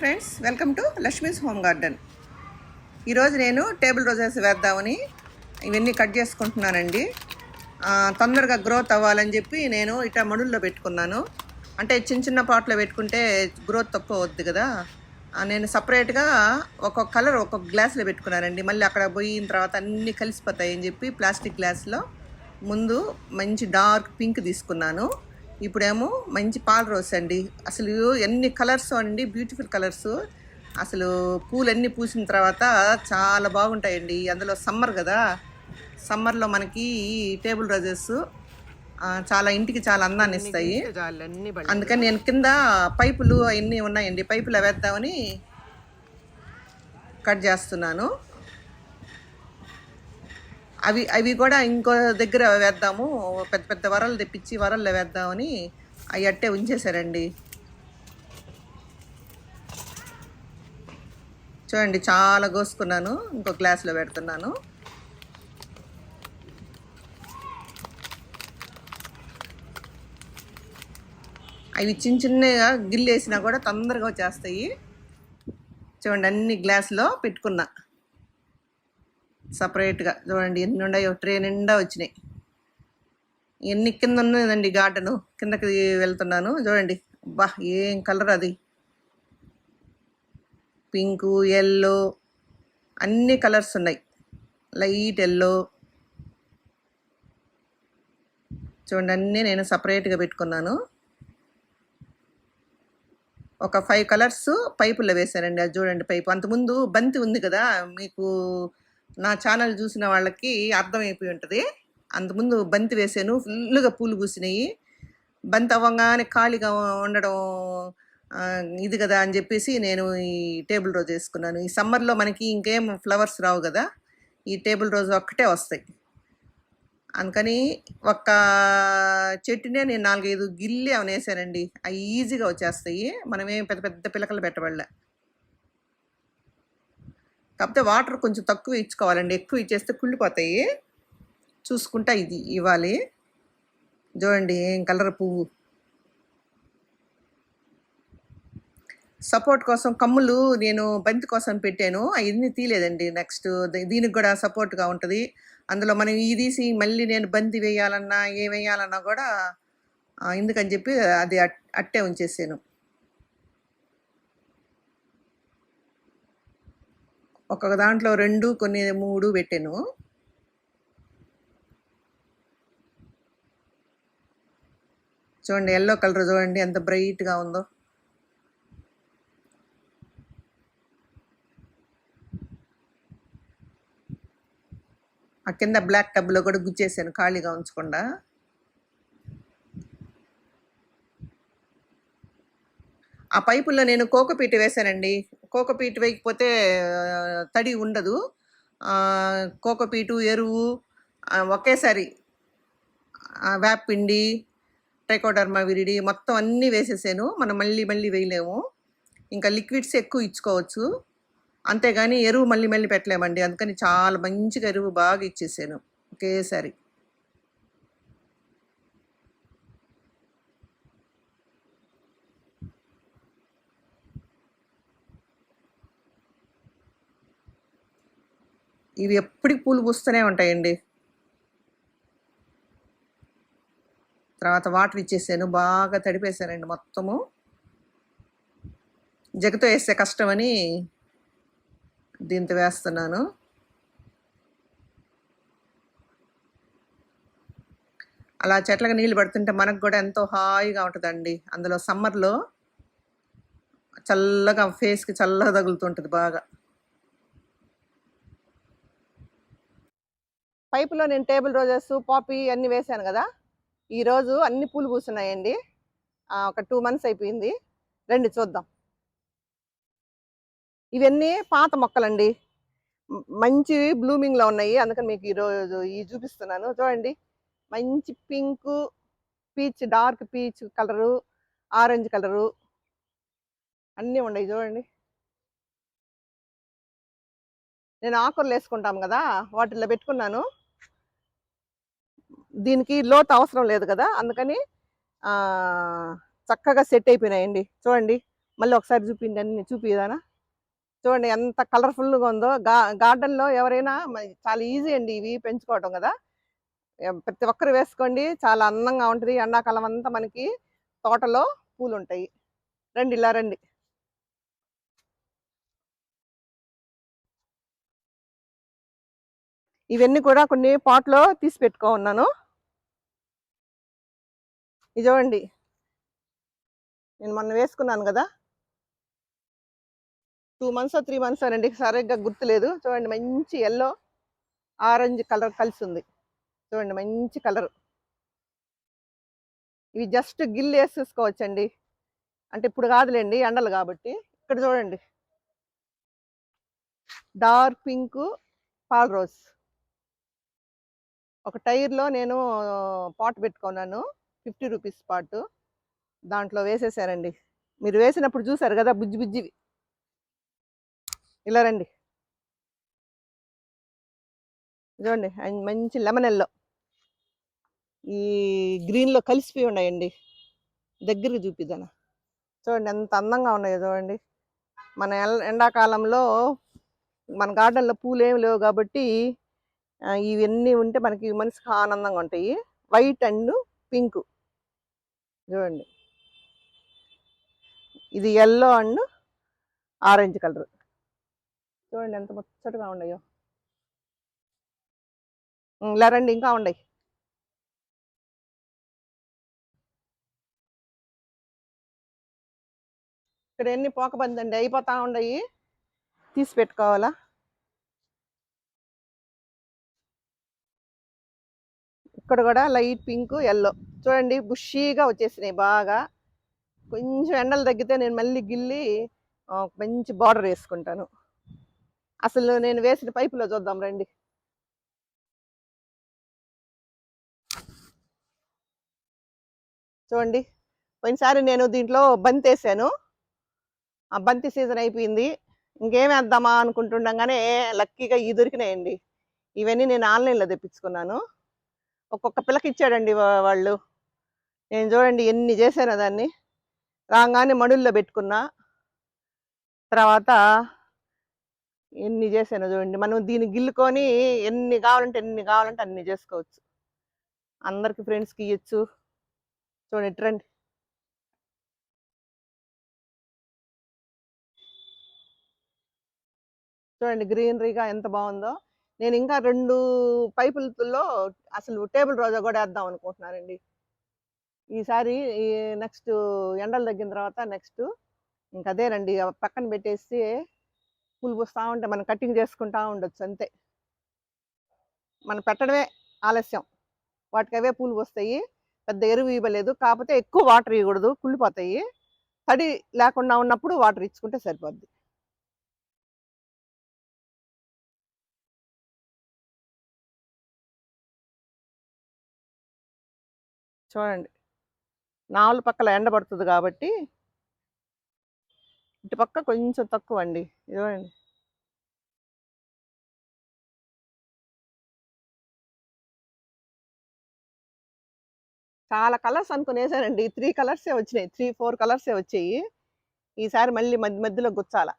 Friends, welcome to Lakshmi's home garden. ఈరోజు నేను table roses వేద్దామని ఇవన్నీ కట్ చేసుకుంటున్నానండి. తొందరగా గ్రోత్ అవ్వాలని చెప్పి నేను ఇట్లా మడుల్లో పెట్టుకున్నాను. అంటే చిన్న చిన్న పాట్లో పెట్టుకుంటే గ్రోత్ తక్కువ అవుద్ది కదా. నేను సపరేట్గా ఒక్కొక్క కలర్ ఒక్కొక్క గ్లాస్లో పెట్టుకున్నానండి. మళ్ళీ అక్కడ పోయిన తర్వాత అన్నీ కలిసిపోతాయి అని చెప్పి ప్లాస్టిక్ గ్లాస్లో ముందు మంచి డార్క్ పింక్ తీసుకున్నాను. ఇప్పుడేమో మంచి పాల రోస్ అండి. అసలు ఎన్ని కలర్స్ అండి, బ్యూటిఫుల్ కలర్స్. అసలు పూలన్నీ పూసిన తర్వాత చాలా బాగుంటాయండి. అందులో సమ్మర్ కదా, సమ్మర్లో మనకి టేబుల్ రోజెస్ చాలా ఇంటికి చాలా అందాన్ని ఇస్తాయి. అందుకని నేను కింద పైపులు అవన్నీ ఉన్నాయండి, పైపులు వేద్దామని కట్ చేస్తున్నాను. అవి కూడా ఇంకో దగ్గర వేద్దాము, పెద్ద పెద్ద వరలు తెప్పించి వరల్లో వేద్దామని అవి అట్టే ఉంచేశారండి. చూడండి, చాలా కోసుకున్నాను. ఇంకో గ్లాస్లో పెడుతున్నాను. అవి చిన్న చిన్నగా గిల్లేసినా కూడా తొందరగా వచ్చేస్తాయి. చూడండి, అన్ని గ్లాసులో పెట్టుకున్నా సపరేట్గా. చూడండి ఎన్ని ఉన్నాయో, ట్రే నిండా వచ్చినాయి. ఎన్ని కింద ఉన్నదండి గార్డెను, కిందకి వెళ్తున్నాను. చూడండి, అబ్బా ఏం కలర్ అది, పింకు, ఎల్లో, అన్ని కలర్స్ ఉన్నాయి. Light yellow. చూడండి, అన్నీ నేను సపరేట్గా పెట్టుకున్నాను. ఒక 5 కలర్స్ పైపుల్లో వేశానండి. అది చూడండి పైపు. అంతకుముందు బంతి ఉంది కదా, మీకు నా ఛానల్ చూసిన వాళ్ళకి అర్థమైపోయి ఉంటుంది. అంతకుముందు బంతి వేసాను, ఫుల్గా పూలు పూసినాయి. బంతి అవ్వగానే ఖాళీగా ఉండడం ఇది కదా అని చెప్పేసి నేను ఈ టేబుల్ రోజ్ వేసుకున్నాను. ఈ సమ్మర్లో మనకి ఇంకేం ఫ్లవర్స్ రావు కదా, ఈ టేబుల్ రోజ్ ఒక్కటే వస్తాయి. అందుకని ఒక్క చెట్టునే నేను 4-5 గిల్లి అవన్నీ వేసానండి. అవి ఈజీగా వచ్చేస్తాయి. మనమేం పెద్ద పెద్ద పిలకలు పెట్టబడలే. కాకపోతే వాటర్ కొంచెం తక్కువ ఇచ్చుకోవాలండి, ఎక్కువ ఇచ్చేస్తే కుళ్ళిపోతాయి. చూసుకుంటా ఇది ఇవ్వాలి. చూడండి ఏం కలర్ పువ్వు. సపోర్ట్ కోసం కమ్ములు నేను బంతి కోసం పెట్టాను, అవన్నీ తీయలేదండి. నెక్స్ట్ దీనికి కూడా సపోర్ట్గా ఉంటుంది. అందులో మనం ఇది తీసి మళ్ళీ నేను బంతి వేయాలన్నా ఏం వేయాలన్నా కూడా ఎందుకని చెప్పి అది అట్టే ఉంచేసాను. ఒక్కొక్క దాంట్లో 2, కొన్ని 3 పెట్టాను. చూడండి ఎల్లో కలర్, చూడండి ఎంత బ్రైట్గా ఉందో. ఆ కింద బ్లాక్ టబ్లో కూడా గుచ్చేసాను, ఖాళీగా ఉంచకుండా. ఆ పైపుల్లో నేను కోకోపీట్ వేశానండి. కోకోపీట్ వేయకపోతే తడి ఉండదు. కోకోపీటు, ఎరువు ఒకేసారి, వేపపిండి, ట్రైకోడర్మా విరిడి మొత్తం అన్నీ వేసేసాను. మనం మళ్ళీ మళ్ళీ వేయలేము. ఇంకా లిక్విడ్స్ ఎక్కువ ఇచ్చుకోవచ్చు, అంతేగాని ఎరువు మళ్ళీ మళ్ళీ పెట్టలేమండి. అందుకని చాలా మంచిగా ఎరువు బాగా ఇచ్చేసాను ఒకేసారి. ఇవి ఎప్పటికి పూలు పూస్తూనే ఉంటాయండి. తర్వాత వాటర్ ఇచ్చేసాను, బాగా తడిపేశానండి మొత్తము. జగతో వేస్తే కష్టమని దీంతో వేస్తున్నాను. అలా చెట్లకు నీళ్ళు పడుతుంటే మనకు కూడా ఎంతో హాయిగా ఉంటుందండి. అందులో సమ్మర్లో చల్లగా, ఫేస్కి చల్లగా తగులుతుంటుంది బాగా. పైపులో నేను టేబుల్ రోజెస్, పాపీ అన్నీ వేసాను కదా, ఈరోజు అన్ని పూలు పూస్తున్నాయండి. ఒక 2 months అయిపోయింది. రండి చూద్దాం. ఇవన్నీ పాత మొక్కలండి, మంచి బ్లూమింగ్లో ఉన్నాయి. అందుకని మీకు ఈరోజు ఇవి చూపిస్తున్నాను. చూడండి, మంచి pink, peach, dark peach colour, orange colour అన్నీ ఉన్నాయి. చూడండి, నేను ఆకుర్లు వేసుకుంటాం కదా, వాటిల్లో పెట్టుకున్నాను. దీనికి లోతు అవసరం లేదు కదా, అందుకని చక్కగా సెట్ అయిపోయినాయండి. చూడండి, మళ్ళీ ఒకసారి చూపిండి, అన్ని చూపిదానా. చూడండి ఎంత కలర్ఫుల్గా ఉందో. గార్డెన్లో ఎవరైనా చాలా ఈజీ అండి ఇవి పెంచుకోవటం కదా. ప్రతి ఒక్కరు వేసుకోండి, చాలా అందంగా ఉంటుంది. ఎండాకాలం అంతా మనకి తోటలో పూలు ఉంటాయి. రండి, ఇలా రండి. ఇవన్నీ కూడా కొన్ని పాట్లో తీసి పెట్టుకో ఉన్నాను. ఇది చూడండి, నేను మొన్న వేసుకున్నాను కదా, 2 మంత్స్ 3 మంత్స్ అండి, సరిగ్గా గుర్తులేదు. చూడండి మంచి ఎల్లో ఆరెంజ్ కలర్ కలిసి ఉంది. చూడండి మంచి కలర్. ఇవి జస్ట్ గిల్లు వేసేసుకోవచ్చండి, అంటే ఇప్పుడు కాదులేండి ఎండలు కాబట్టి. ఇక్కడ చూడండి, డార్క్ పింక్ పాల్ రోజ్. ఒక టైర్లో నేను పాట్ పెట్టుకున్నాను, 50 రూపీస్ పాటు. దాంట్లో వేసేసారండి. మీరు వేసినప్పుడు చూసారు కదా, బుజ్జి బుజ్జివి. ఇలా రండి, చూడండి మంచి లెమన్ ఎల్లో ఈ గ్రీన్లో కలిసిపోయి ఉన్నాయండి. దగ్గరికి చూపిద్దాను. చూడండి ఎంత అందంగా ఉన్నాయో చూడండి. మన ఎండాకాలంలో మన గార్డెన్లో పూలు ఏమి లేవు కాబట్టి ఇవన్నీ ఉంటే మనకి మనసుకు ఆనందంగా ఉంటాయి. వైట్ అండ్ పింక్ చూడండి, ఇది ఎల్లో అండ్ ఆరెంజ్ కలర్. చూడండి ఎంత ముచ్చటగా ఉన్నాయో. ఇలా రండి, ఇంకా ఉన్నాయి. ఇక్కడ ఎన్ని పోకబందండి, అయిపోతా ఉన్నాయి, తీసి పెట్టుకోవాలా. ఇక్కడ కూడా లైట్ పింక్ ఎల్లో చూడండి, బుషీగా వచ్చేసినాయి బాగా. కొంచెం ఎండలు తగ్గితే నేను మళ్ళీ గిల్లి మంచి బార్డర్ వేసుకుంటాను. అసలు నేను వేసిన పైపులో చూద్దాం రండి. చూడండి, పోయినసారి నేను దీంట్లో బంతి వేసాను, ఆ బంతి సీజన్ అయిపోయింది. ఇంకేం వేద్దామా అనుకుంటుండగానే లక్కీగా ఈ దొరికినాయండి. ఇవన్నీ నేను ఆన్లైన్లో తెప్పించుకున్నాను. ఒక్కొక్క పిల్లకి ఇచ్చాడండి వాళ్ళు. నేను చూడండి ఎన్ని చేశాను దాన్ని. రాగానే మడుల్లో పెట్టుకున్నా, తర్వాత ఎన్ని చేశాను చూడండి. మనం దీన్ని గిల్లుకొని ఎన్ని కావాలంటే అన్ని చేసుకోవచ్చు. అందరికి ఫ్రెండ్స్కి ఇవ్వచ్చు. చూడండి ట్రెండ్. చూడండి గ్రీనరీగా ఎంత బాగుందో. నేను ఇంకా 2 పైపులతో అసలు టేబుల్ రోజా కూడా వేద్దాం అనుకుంటున్నానండి ఈసారి. నెక్స్ట్ ఎండలు తగ్గిన తర్వాత నెక్స్ట్ ఇంకా అదేనండి, పక్కన పెట్టేసి పూలు పూస్తూ ఉంటే మనం కటింగ్ చేసుకుంటా ఉండొచ్చు అంతే. మనం పెట్టడమే ఆలస్యం, వాటికి అవే పూలు వస్తాయి. పెద్ద ఎరువు ఇవ్వలేదు, కాకపోతే ఎక్కువ వాటర్ ఇవ్వకూడదు, కుళ్ళిపోతాయి. తడి లేకుండా ఉన్నప్పుడు వాటర్ ఇచ్చుకుంటే సరిపోద్ది. చూడండి 4 పక్కల ఎండబడుతుంది కాబట్టి ఇటు పక్క కొంచెం తక్కువ అండి. చూడండి చాలా కలర్స్ అనుకుని వేసానండి, 3 కలర్సే వచ్చినాయి, 3-4 కలర్సే వచ్చాయి. ఈసారి మళ్ళీ మధ్యలో గుచ్చాల.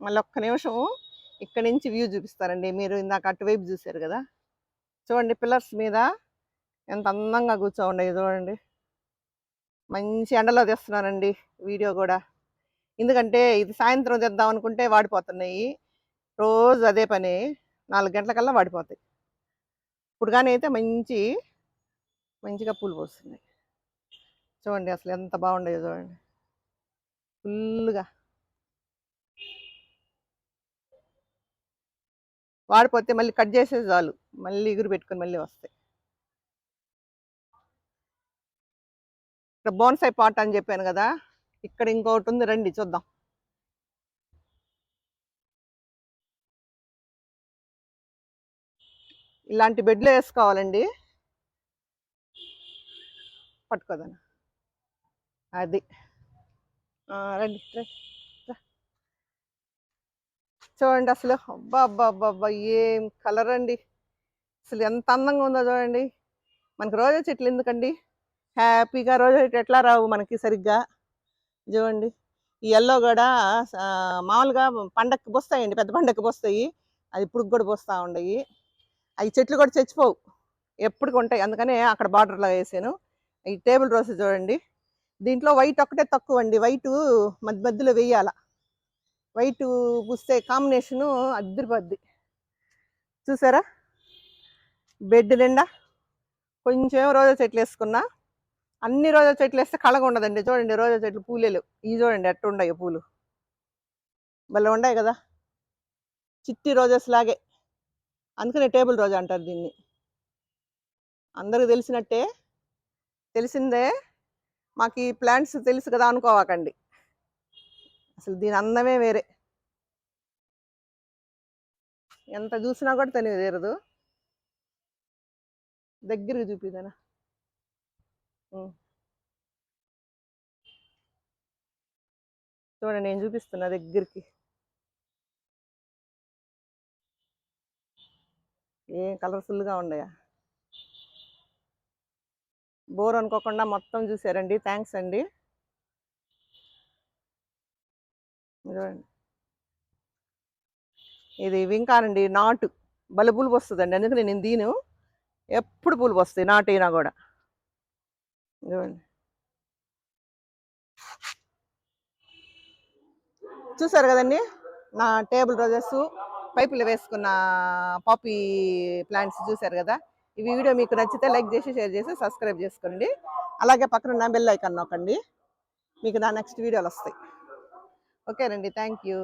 మళ్ళీ ఒక్క నిమిషం ఇక్కడ నుంచి వ్యూ చూపిస్తారండి. మీరు ఇందాక అటువైపు చూశారు కదా, చూడండి పిల్లర్స్ మీద ఎంత అందంగా కూర్చోండి. చూడండి మంచి ఎండలో తీస్తున్నానండి వీడియో కూడా, ఎందుకంటే ఇది సాయంత్రం తెద్దాం అనుకుంటే వాడిపోతున్నాయి. రోజు అదే పని, 4 గంటలకల్లా వాడిపోతాయి. ఇప్పుడు కానీ అయితే మంచిగా పూలు పోస్తున్నాయి. చూడండి అసలు ఎంత బాగుండేది చూడండి, ఫుల్గా. వాడిపోతే మళ్ళీ కట్ చేసేది చాలు, మళ్ళీ ఎగురు పెట్టుకొని మళ్ళీ వస్తాయి. ఇక్కడ బోన్సాయి పాట్ అని చెప్పాను కదా, ఇక్కడ ఇంకొకటి ఉంది, రండి చూద్దాం. ఇలాంటి బెడ్లో వేసుకోవాలండి. పట్టుకోదాను అది. రండి చూడండి అసలు, అబ్బా అబ్బా అబ్బా అబ్బా, ఏం కలర్ అండి. అసలు ఎంత అందంగా ఉందో చూడండి. మనకి రోజా చెట్లు ఎందుకండి, హ్యాపీగా రోజా చెట్లు ఎట్లా రావు మనకి సరిగ్గా. చూడండి ఈ ఎల్లో కూడా మామూలుగా పండక్కి పోస్తాయండి, పెద్ద పండక్కి పోస్తాయి. అది ఇప్పుడు కూడా పోస్తూ ఉండయి. అవి చెట్లు కూడా చచ్చిపోవు, ఎప్పటికి ఉంటాయి. అందుకనే అక్కడ బార్డర్లో వేసాను. ఈ టేబుల్ రోస్ చూడండి, దీంట్లో వైట్ ఒక్కటే తక్కువ అండి. వైట్ మధ్య మధ్యలో వేయాల, వైట్ పూస్తే కాంబినేషను అద్దరిపోద్ది. చూసారా, బెడ్ నిండా కొంచెం రోజా చెట్లు వేసుకున్నా. అన్ని రోజా చెట్లు వేస్తే కళగా ఉండదండి. చూడండి రోజా చెట్లు పూలేలు ఇవి చూడండి ఎట్టు ఉండవు పూలు, భలే ఉన్నాయి కదా, చిట్టి రోజెస్ లాగే. అందుకనే టేబుల్ రోజా అంటారు దీన్ని. అందరికి తెలిసినట్టే, తెలిసిందే. మాకు ఈ ప్లాంట్స్ తెలుసు కదా అనుకోవాకండి, అసలు దీని అందమే వేరే. ఎంత చూసినా కూడా తెలియదు. దగ్గరికి చూపిదానా. చూడండి నేను చూపిస్తున్నా దగ్గరికి. ఏం కలర్ఫుల్గా ఉన్నాయా, బోర్ అనుకోకుండా మొత్తం చూసారండి. థ్యాంక్స్ అండి. చూడండి ఇది వింకానండి, నాటు భలే పూలు వస్తుందండి. అందుకని నేను దీను ఎప్పుడు పూలు వస్తాయి నాటు అయినా కూడా. చూడండి చూసారు కదండి నా టేబుల్ రోజెస్, పైపులు వేసుకున్న పాపీ ప్లాంట్స్ చూసారు కదా. ఈ వీడియో మీకు నచ్చితే లైక్ చేసి, షేర్ చేసి, సబ్స్క్రైబ్ చేసుకోండి. అలాగే పక్కన ఉన్న బెల్ ఐకాన్ నొక్కండి, మీకు నా నెక్స్ట్ వీడియోలు వస్తాయి. ఓకేనండి, థ్యాంక్ యూ.